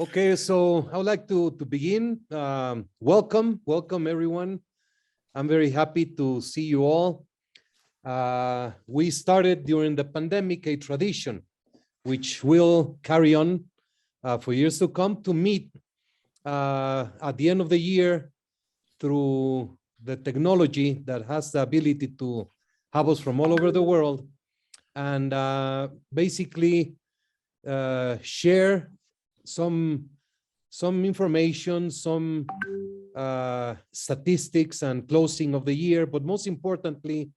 Okay, so I would like to begin. Welcome everyone. I'm very happy to see you all. We started during the pandemic a tradition which will carry on for years to come, to meet at the end of the year through the technology that has the ability to have us from all over the world, and basically share some information, some statistics and closing of the year, but most importantly,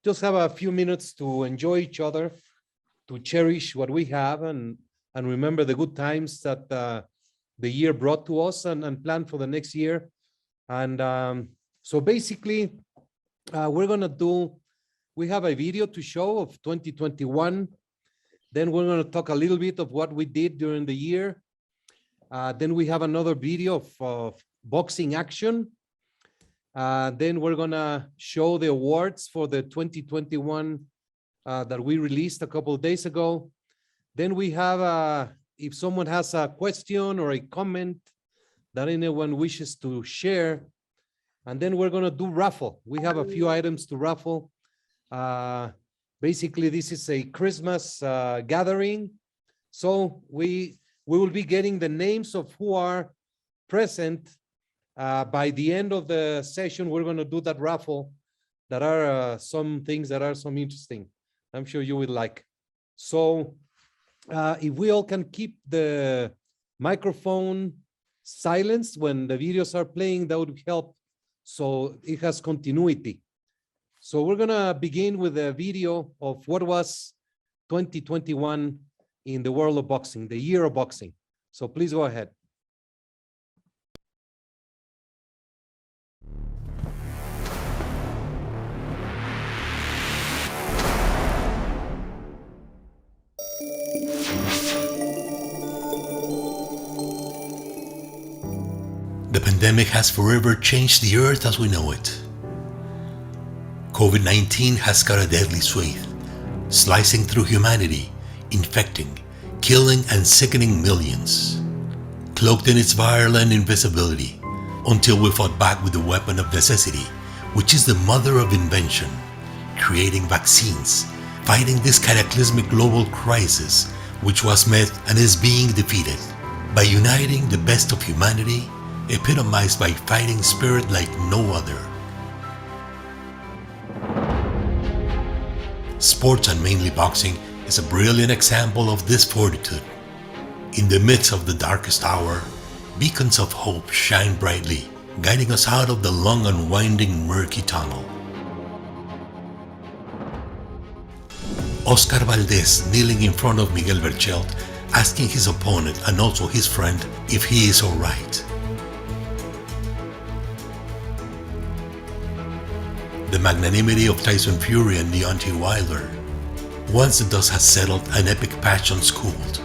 just have a few minutes to enjoy each other, to cherish what we have, and remember the good times that the year brought to us, and plan for the next year. And so basically, we have a video to show of 2021. Then we're going to talk a little bit of what we did during the year. Then we have another video of boxing action. Then we're going to show the awards for the 2021 that we released a couple of days ago. Then we have, if someone has a question or a comment that anyone wishes to share. And then we're going to do raffle. We have a few items to raffle. Basically, this is a Christmas gathering. So we will be getting the names of who are present. By the end of the session, we're going to do that raffle. That are some things that are some interesting. I'm sure you will like. So if we all can keep the microphone silenced when the videos are playing, that would help, so it has continuity. So we're going to begin with a video of what was 2021 in the world of boxing, the year of boxing. So please go ahead. The pandemic has forever changed the earth as we know it. COVID-19 has cut a deadly swathe, slicing through humanity, infecting, killing, and sickening millions. Cloaked in its virulent invisibility, until we fought back with the weapon of necessity, which is the mother of invention, creating vaccines, fighting this cataclysmic global crisis, which was met and is being defeated by uniting the best of humanity, epitomized by fighting spirit like no other. Sports, and mainly boxing, is a brilliant example of this fortitude. In the midst of the darkest hour, beacons of hope shine brightly, guiding us out of the long and winding murky tunnel. Oscar Valdez kneeling in front of Miguel Berchelt, asking his opponent and also his friend if he is alright. The magnanimity of Tyson Fury and Deontay Wilder. Once the dust has settled and epic passions cooled.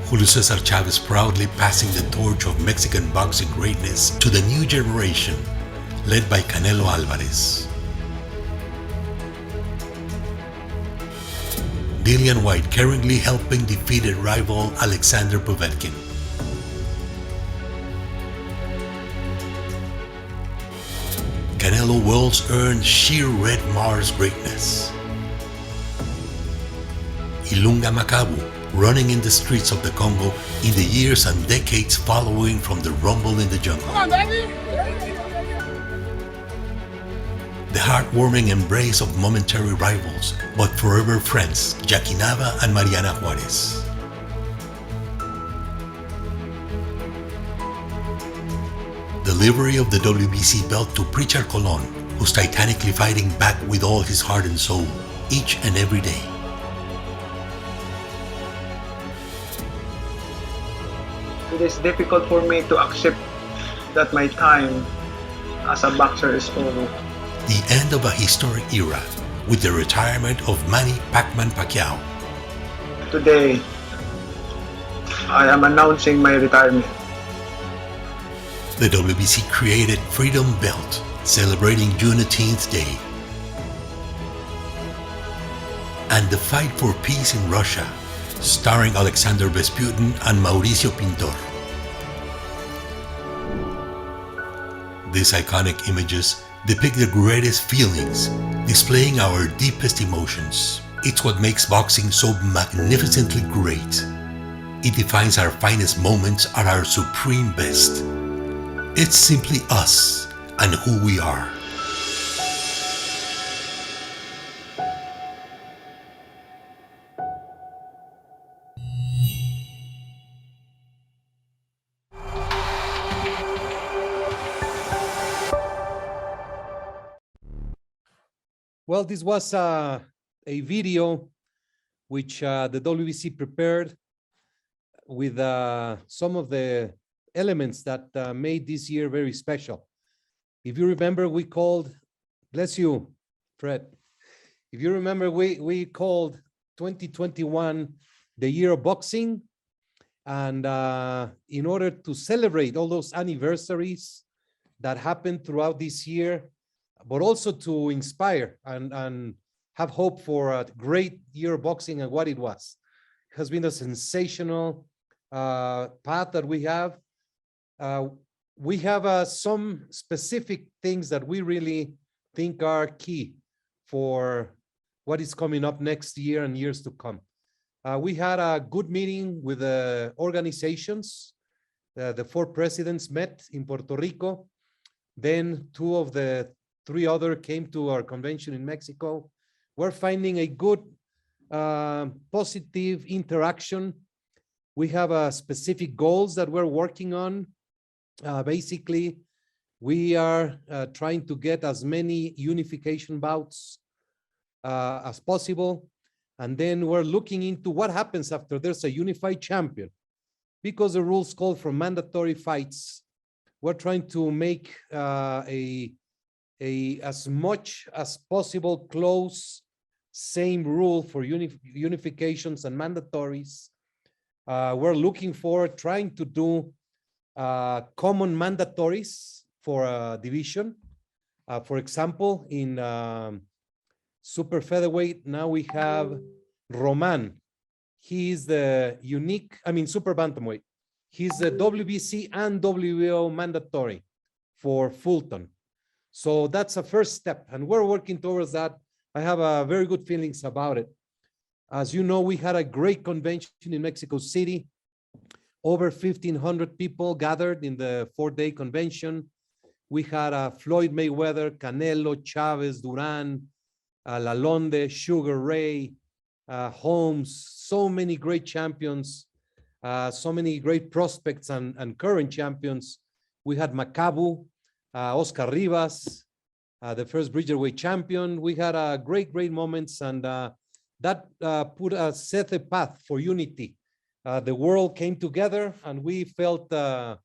Julio Cesar Chavez proudly passing the torch of Mexican boxing greatness to the new generation, led by Canelo Alvarez. Dillian White caringly helping defeated rival Alexander Povetkin. Canelo Wells earned sheer Red Mars greatness. Ilunga Makabu running in the streets of the Congo in the years and decades following from the rumble in the jungle. Come on, baby! The heartwarming embrace of momentary rivals but forever friends, Jackie Nava and Mariana Juarez. Delivery of the WBC belt to Pritchard Colon, who's titanically fighting back with all his heart and soul, each and every day. It is difficult for me to accept that my time as a boxer is over. The end of a historic era with the retirement of Manny Pacman Pacquiao. Today, I am announcing my retirement. The WBC created Freedom Belt, celebrating Juneteenth Day. And the fight for peace in Russia starring Alexander Vesputin and Mauricio Pintor. These iconic images depict the greatest feelings, displaying our deepest emotions. It's what makes boxing so magnificently great. It defines our finest moments at our supreme best. It's simply us and who we are. Well, this was a video which the WBC prepared with some of the elements that made this year very special. If you remember, we called, bless you, Fred. If you remember, we called 2021 the year of boxing. And in order to celebrate all those anniversaries that happened throughout this year, but also to inspire and have hope for a great year of boxing and what it was. It has been a sensational path that we have. We have some specific things that we really think are key for what is coming up next year and years to come. We had a good meeting with the organizations. The 4 presidents met in Puerto Rico. Then 2 of the 3 other came to our convention in Mexico. We're finding a good positive interaction. We have specific goals that we're working on. Basically, we are trying to get as many unification bouts as possible. And then we're looking into what happens after there's a unified champion. Because the rules call for mandatory fights, we're trying to make as much as possible close same rule for unifications and mandatories. We're looking for trying to do common mandatories for a division. For example, in super featherweight, now we have Roman. He is the super bantamweight. He's the WBC and WBO mandatory for Fulton. So that's a first step, and we're working towards that. I have very good feelings about it. As you know, we had a great convention in Mexico City. Over 1,500 people gathered in the 4-day convention. We had Floyd Mayweather, Canelo, Chavez, Duran, Lalonde, Sugar Ray, Holmes, so many great champions, so many great prospects and current champions. We had Macabu, Oscar Rivas, the first Bridgerweight champion. We had great moments, and that set a path for unity. The world came together, and we felt a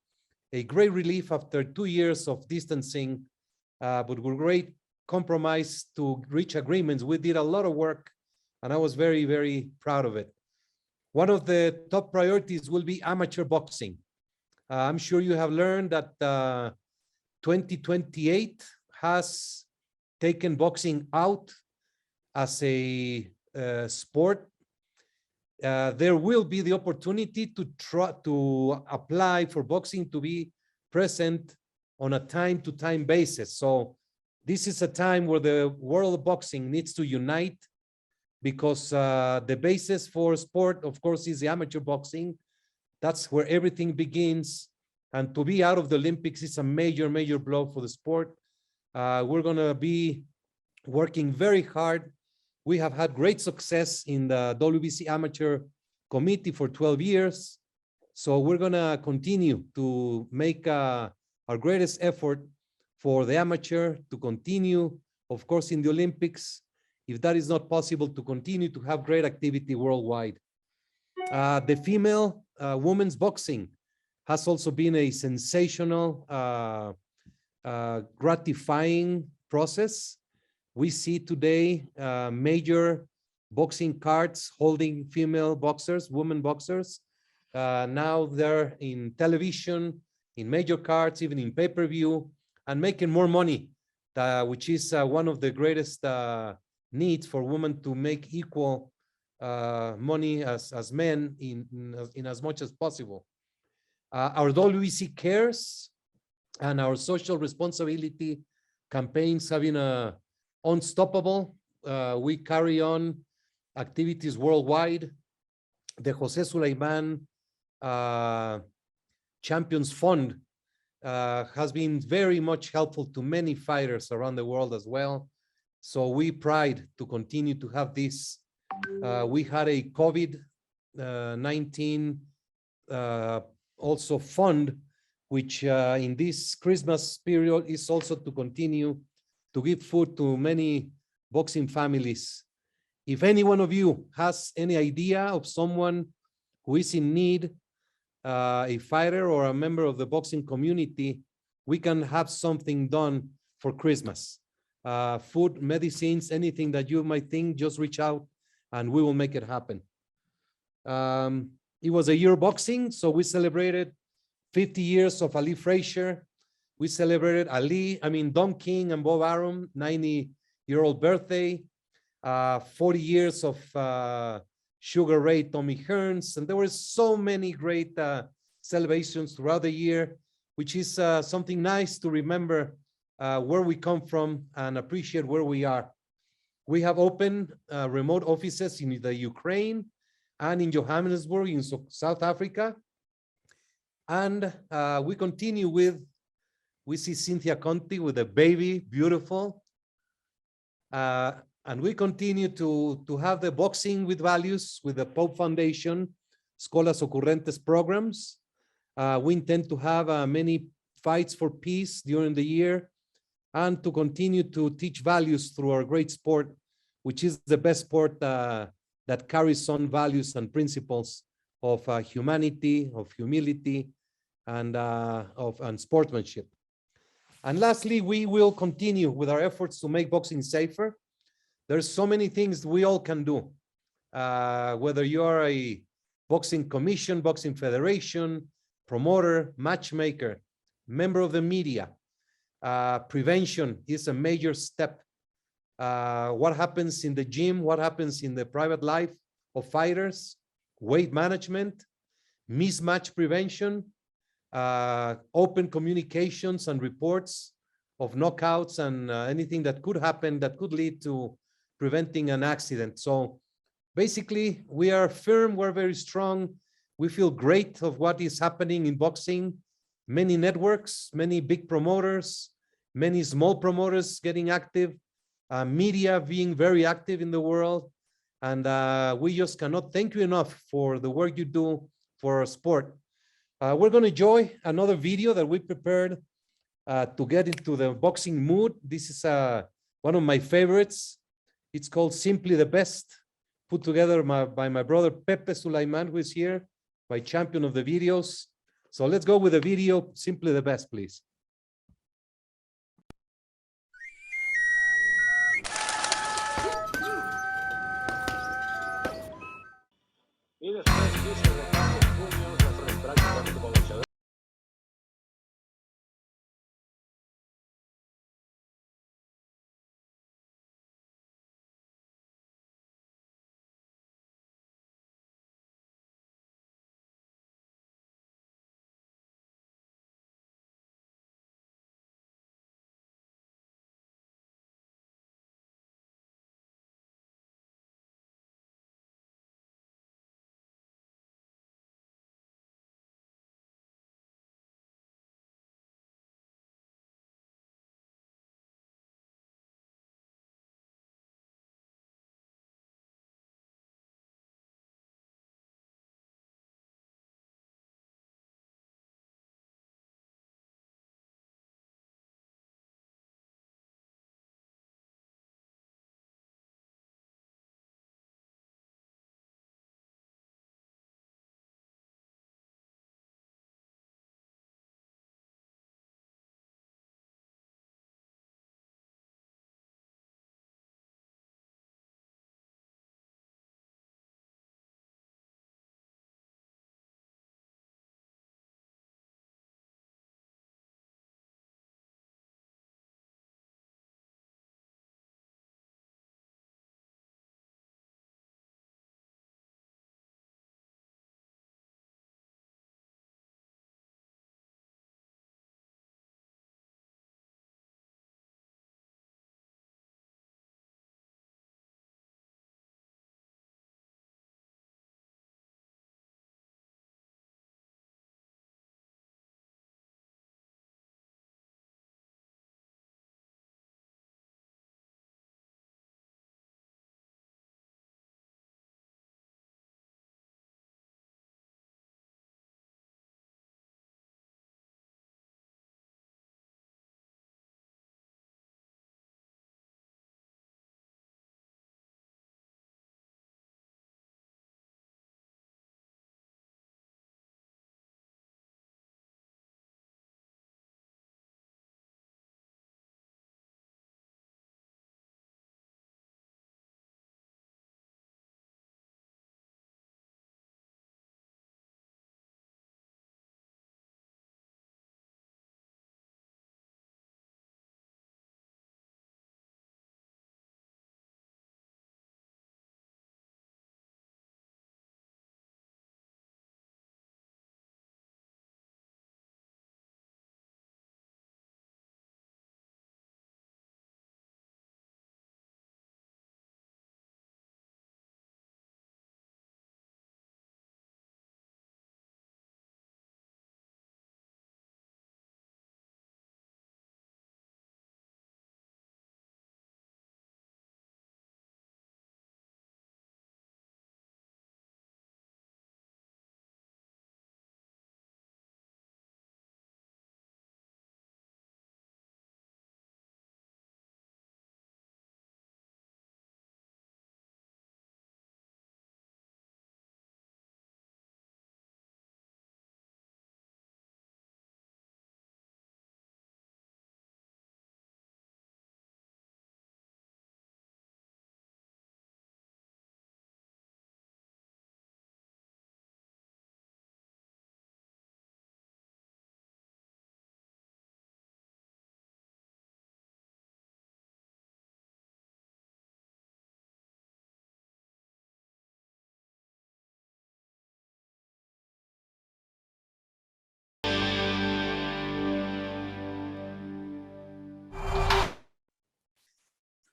great relief after 2 years of distancing, but with great compromise to reach agreements. We did a lot of work, and I was very, very proud of it. One of the top priorities will be amateur boxing. I'm sure you have learned that 2028 has taken boxing out as a sport. There will be the opportunity to try to apply for boxing to be present on a time-to-time basis. So this is a time where the world of boxing needs to unite, because the basis for sport, of course, is the amateur boxing. That's where everything begins. And to be out of the Olympics is a major blow for the sport. We're going to be working very hard. We have had great success in the WBC Amateur Committee for 12 years. So we're going to continue to make our greatest effort for the amateur to continue, of course, in the Olympics. If that is not possible, to continue to have great activity worldwide. The female women's boxing has also been a sensational, gratifying process. We see today major boxing cards holding female boxers, women boxers. Now they're in television, in major cards, even in pay-per-view, and making more money, which is one of the greatest needs for women to make equal money as men in as much as possible. Our WBC Cares and our social responsibility campaigns have been unstoppable. We carry on activities worldwide. The Jose Sulaiman Champions Fund has been very much helpful to many fighters around the world as well. So we pride to continue to have this. We had a COVID-19 also fund, which in this Christmas period is also to continue to give food to many boxing families. If any one of you has any idea of someone who is in need, a fighter or a member of the boxing community, we can have something done for Christmas. Food, medicines, anything that you might think, just reach out and we will make it happen. It was a year of boxing, so we celebrated 50 years of Ali Frazier. We celebrated Don King and Bob Arum, 90-year-old birthday, 40 years of Sugar Ray Tommy Hearns, and there were so many great celebrations throughout the year, which is something nice to remember where we come from and appreciate where we are. We have opened remote offices in the Ukraine and in Johannesburg in South Africa. And we continue we see Cynthia Conti with a baby, beautiful. And we continue to have the Boxing with Values with the Pope Foundation, Escolas Ocurrentes programs. We intend to have many fights for peace during the year and to continue to teach values through our great sport, which is the best sport that carries on values and principles of humanity, of humility, and sportsmanship. And lastly, we will continue with our efforts to make boxing safer. There's so many things we all can do, whether you are a boxing commission, boxing federation, promoter, matchmaker, member of the media. Prevention is a major step. What happens in the gym, what happens in the private life of fighters, weight management, mismatch prevention, open communications and reports of knockouts and anything that could happen that could lead to preventing an accident. So basically, we are firm, we're very strong. We feel great of what is happening in boxing. Many networks, many big promoters, many small promoters getting active, media being very active in the world. And we just cannot thank you enough for the work you do for our sport. We're going to enjoy another video that we prepared to get into the boxing mood. This is one of my favorites. It's called Simply the Best, put together by my brother Pepe Sulaiman, who is here, my champion of the videos. So let's go with the video, Simply the Best, please. Y después dice los puños, las prácticamente como boxeador.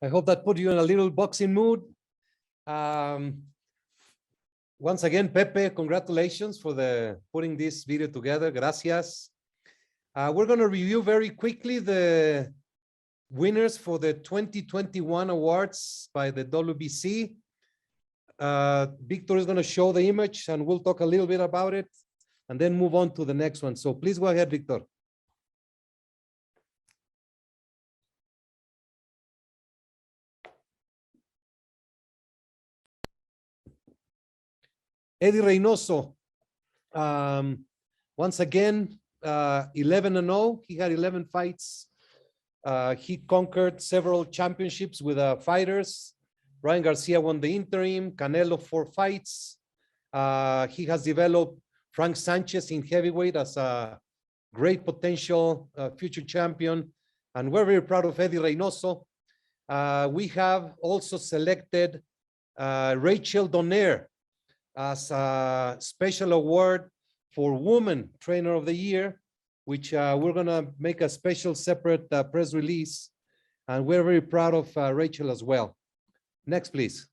I hope that put you in a little boxing mood. Once again, Pepe, congratulations for putting this video together. Gracias. We're going to review very quickly the winners for the 2021 awards by the WBC. Victor is going to show the image and we'll talk a little bit about it and then move on to the next one. So please go ahead, Victor. Eddie Reynoso, once again, 11-0. He had 11 fights. He conquered several championships with fighters. Ryan Garcia won the interim. Canelo 4 fights. He has developed Frank Sanchez in heavyweight as a great potential future champion. And we're very proud of Eddie Reynoso. We have also selected Rachel Donner as a special award for Woman Trainer of the Year, which we're going to make a special separate press release. And we're very proud of Rachel as well. Next, please.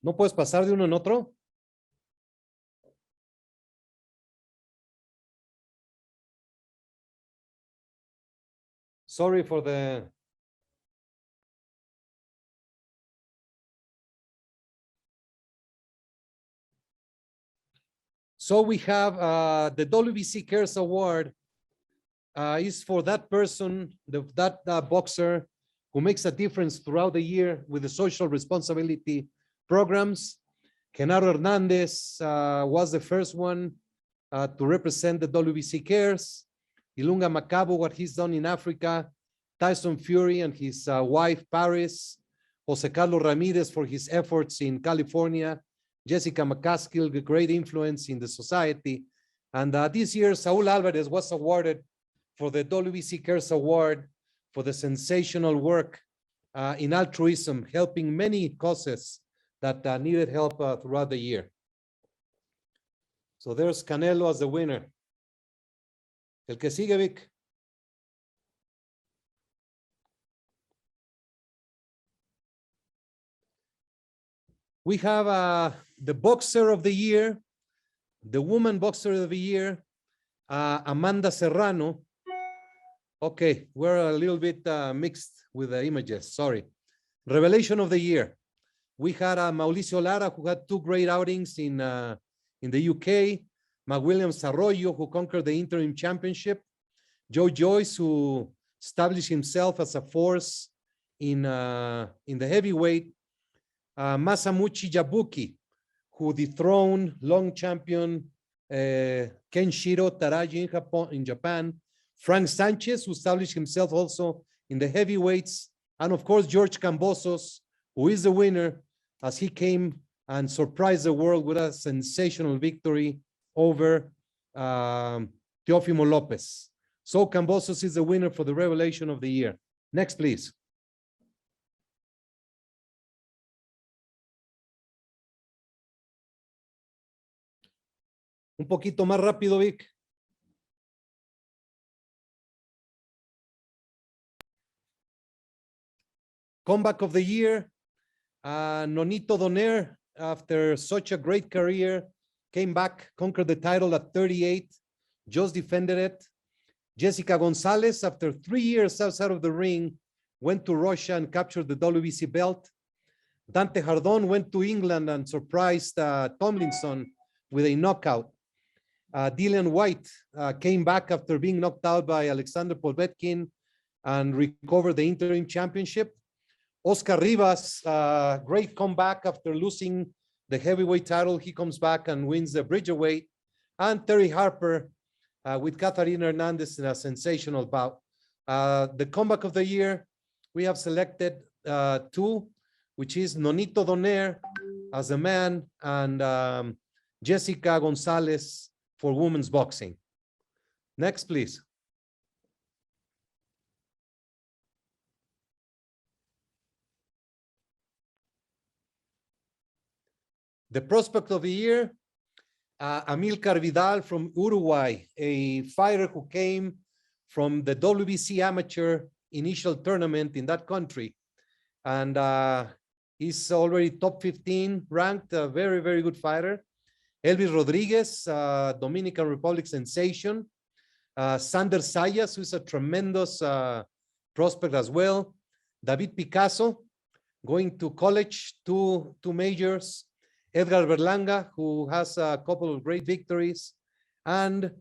¿No puedes pasar de uno en otro? Sorry for the... So we have the WBC Cares Award is for that person, that boxer who makes a difference throughout the year with the social responsibility programs. Genaro Hernandez was the first one to represent the WBC Cares. Ilunga Macabo, what he's done in Africa. Tyson Fury and his wife, Paris. Jose Carlos Ramirez for his efforts in California. Jessica McCaskill, a great influence in the society. And this year, Saul Alvarez was awarded for the WBC Cares Award for the sensational work in altruism, helping many causes that needed help throughout the year. So there's Canelo as the winner. El que sigue, Vic. We have the boxer of the year, the woman boxer of the year, Amanda Serrano. Okay, we're a little bit mixed with the images, sorry. Revelation of the year. We had Mauricio Lara, who had 2 great outings in the UK. McWilliams Arroyo, who conquered the interim championship. Joe Joyce, who established himself as a force in the heavyweight. Masamuchi Jabuki, who dethroned long champion Kenshiro Taraji in Japan. Frank Sanchez, who established himself also in the heavyweights. And of course, George Kambosos, who is the winner as he came and surprised the world with a sensational victory over Teofimo Lopez. So Kambosos is the winner for the revelation of the year. Next, please. Un poquito más rápido, Vic. Comeback of the year, Nonito Donaire, after such a great career, came back, conquered the title at 38, just defended it. Jessica Gonzalez, after 3 years outside of the ring, went to Russia and captured the WBC belt. Dante Jardón went to England and surprised Tomlinson with a knockout. Dillian White came back after being knocked out by Alexander Povetkin and recovered the interim championship. Oscar Rivas, great comeback after losing the heavyweight title. He comes back and wins the bridgerweight. And Terry Harper with Catarina Hernandez in a sensational bout. The comeback of the year, we have selected 2, which is Nonito Donaire as a man and Jessica Gonzalez for women's boxing. Next, please. The prospect of the year, Amilcar Vidal from Uruguay, a fighter who came from the WBC amateur initial tournament in that country. And he's already top 15 ranked, a very, very good fighter. Elvis Rodriguez, Dominican Republic sensation. Sander Sayas, who's a tremendous prospect as well. David Picasso, going to college, two majors. Edgar Berlanga, who has a couple of great victories. And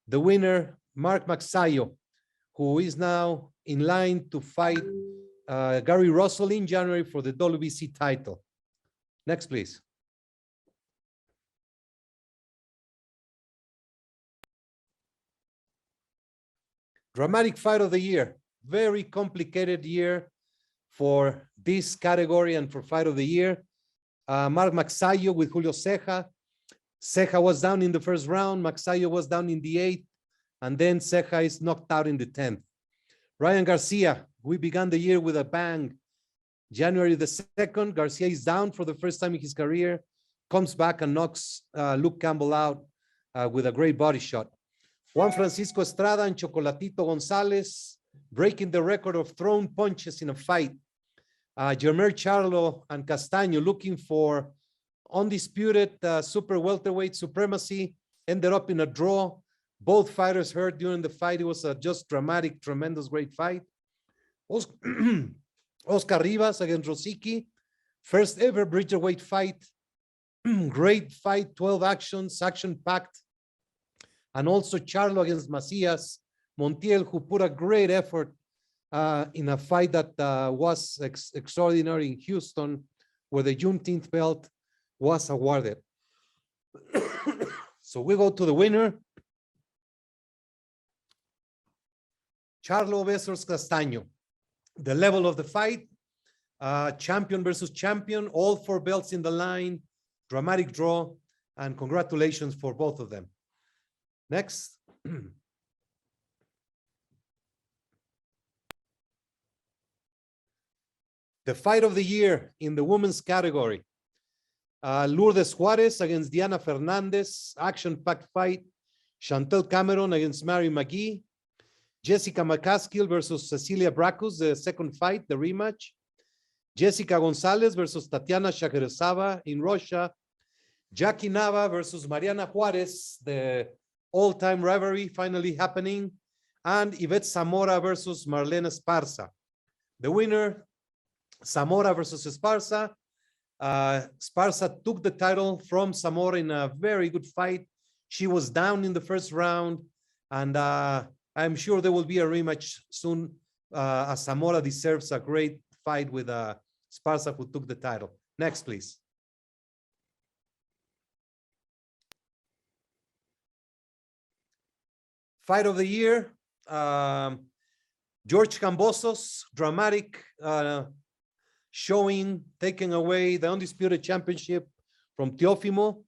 the winner, Mark Magsayo, who is now in line to fight Gary Russell in January for the WBC title. Next, please. Dramatic fight of the year. Very complicated year for this category and for fight of the year. Mark Magsayo with Julio Ceja. Ceja was down in the first round. Magsayo was down in the 8th. And then Ceja is knocked out in the 10th. Ryan Garcia, we began the year with a bang. January the 2nd, Garcia is down for the first time in his career, comes back and knocks Luke Campbell out with a great body shot. Juan Francisco Estrada and Chocolatito Gonzalez breaking the record of thrown punches in a fight. Jermer Charlo and Castaño looking for undisputed super welterweight supremacy, ended up in a draw. Both fighters hurt during the fight. It was a just dramatic, tremendous, great fight. Oscar Rivas against Rosicky, first ever bridgerweight fight. Great fight, 12 actions, action-packed. And also Charlo against Macias Montiel, who put a great effort in a fight that was extraordinary in Houston, where the Juneteenth belt was awarded. So we go to the winner. Charlo versus Castaño. The level of the fight, champion versus champion, all 4 belts in the line, dramatic draw, and congratulations for both of them. Next. The fight of the year in the women's category. Lourdes Juarez against Diana Fernandez, action-packed fight. Chantel Cameron against Mary McGee. Jessica McCaskill versus Cecilia Brackus, the second fight, the rematch. Jessica Gonzalez versus Tatiana Shakhirazova in Russia. Jackie Nava versus Mariana Juarez, the all-time rivalry finally happening. And Yvette Zamora versus Marlene Esparza. The winner, Zamora versus Esparza. Esparza took the title from Zamora in a very good fight. She was down in the first round, and I'm sure there will be a rematch soon, as Zamora deserves a great fight with Esparza, who took the title. Next, please. Fight of the year, George Kambosos, dramatic showing, taking away the undisputed championship from Teofimo.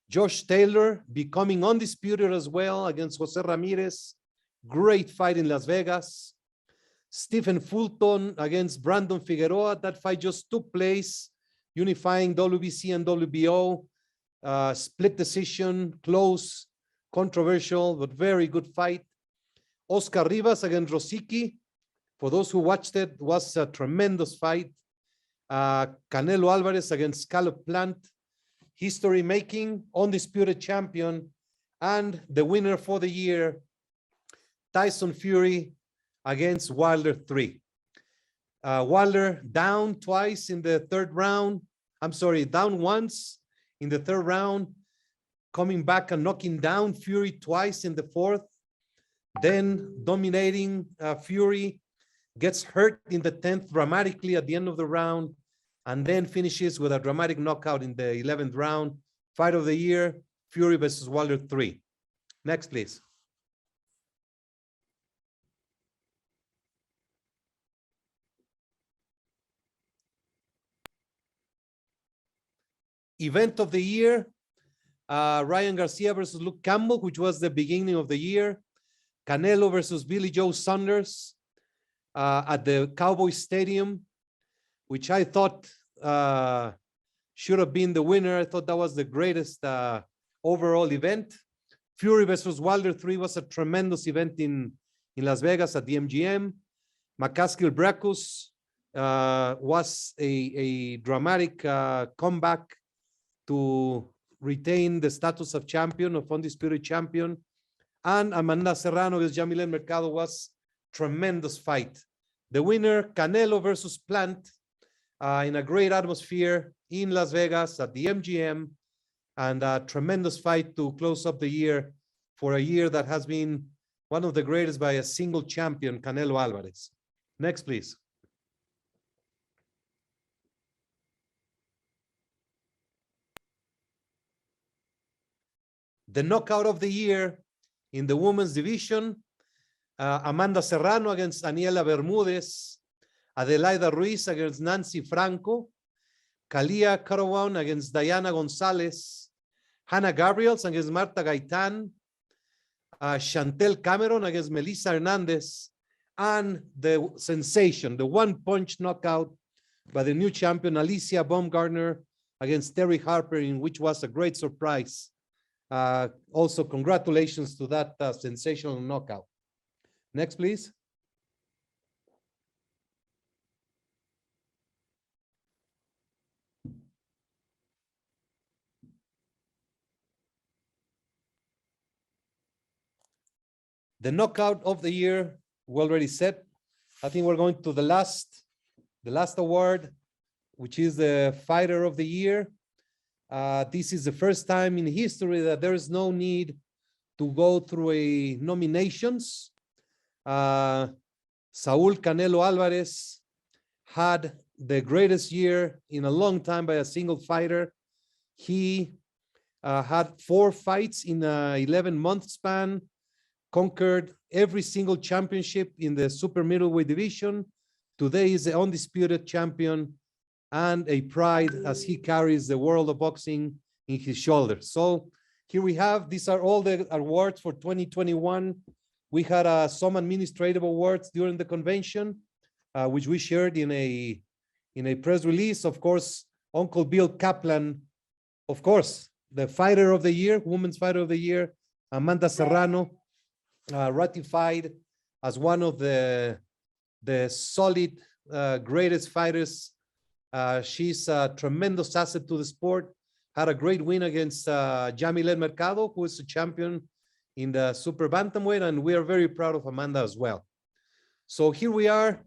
Josh Taylor becoming undisputed as well against Jose Ramirez. Great fight in Las Vegas. Stephen Fulton against Brandon Figueroa. That fight just took place, unifying WBC and WBO. Split decision, close, controversial, but very good fight. Oscar Rivas against Rosicky. For those who watched it, was a tremendous fight. Canelo Alvarez against Caleb Plant. History making, undisputed champion, and the winner for the year, Tyson Fury against Wilder 3. Wilder down twice in the third round. I'm sorry, down once in the third round, coming back and knocking down Fury twice in the fourth. Then dominating Fury, gets hurt in the 10th dramatically at the end of the round, and then finishes with a dramatic knockout in the 11th round. Fight of the year, Fury versus Wilder 3. Next, please. Event of the year, Ryan Garcia versus Luke Campbell, which was the beginning of the year. Canelo versus Billy Joe Saunders at the Cowboy Stadium, which I thought should have been the winner. I thought that was the greatest overall event. Fury versus Wilder 3 was a tremendous event in Las Vegas at the MGM. McCaskill Breckus was a dramatic comeback to retain the status of champion, of undisputed champion. And Amanda Serrano against Yamilet Mercado was tremendous fight. The winner, Canelo versus Plant, in a great atmosphere in Las Vegas at the MGM, and a tremendous fight to close up the year for a year that has been one of the greatest by a single champion, Canelo Alvarez. Next, please. The knockout of the year in the women's division, Amanda Serrano against Aniela Bermudez, Adelaida Ruiz against Nancy Franco, Kalia Carawan against Diana Gonzalez, Hannah Gabriels against Marta Gaitan, Chantel Cameron against Melissa Hernandez, and the sensation, the one-punch knockout by the new champion Alicia Baumgartner against Terry Harper, in which was a great surprise. Also, congratulations to that sensational knockout. Next, please. The knockout of the year, we already said. I think we're going to the last award, which is the fighter of the year. This is the first time in history that there is no need to go through a nominations. Saul Canelo Alvarez had the greatest year in a long time by a single fighter. He had 4 fights in an 11-month span, conquered every single championship in the super middleweight division. Today is the undisputed champion and a pride as he carries the world of boxing in his shoulders. So here we have, these are all the awards for 2021. We had some administrative awards during the convention, which we shared in a press release. Of course, Uncle Bill Kaplan, of course, the fighter of the year, women's fighter of the year, Amanda Serrano, ratified as one of the solid, greatest fighters. She's a tremendous asset to the sport. Had a great win against Yamilet Mercado, who is a champion in the super bantamweight, and we are very proud of Amanda as well. So here we are.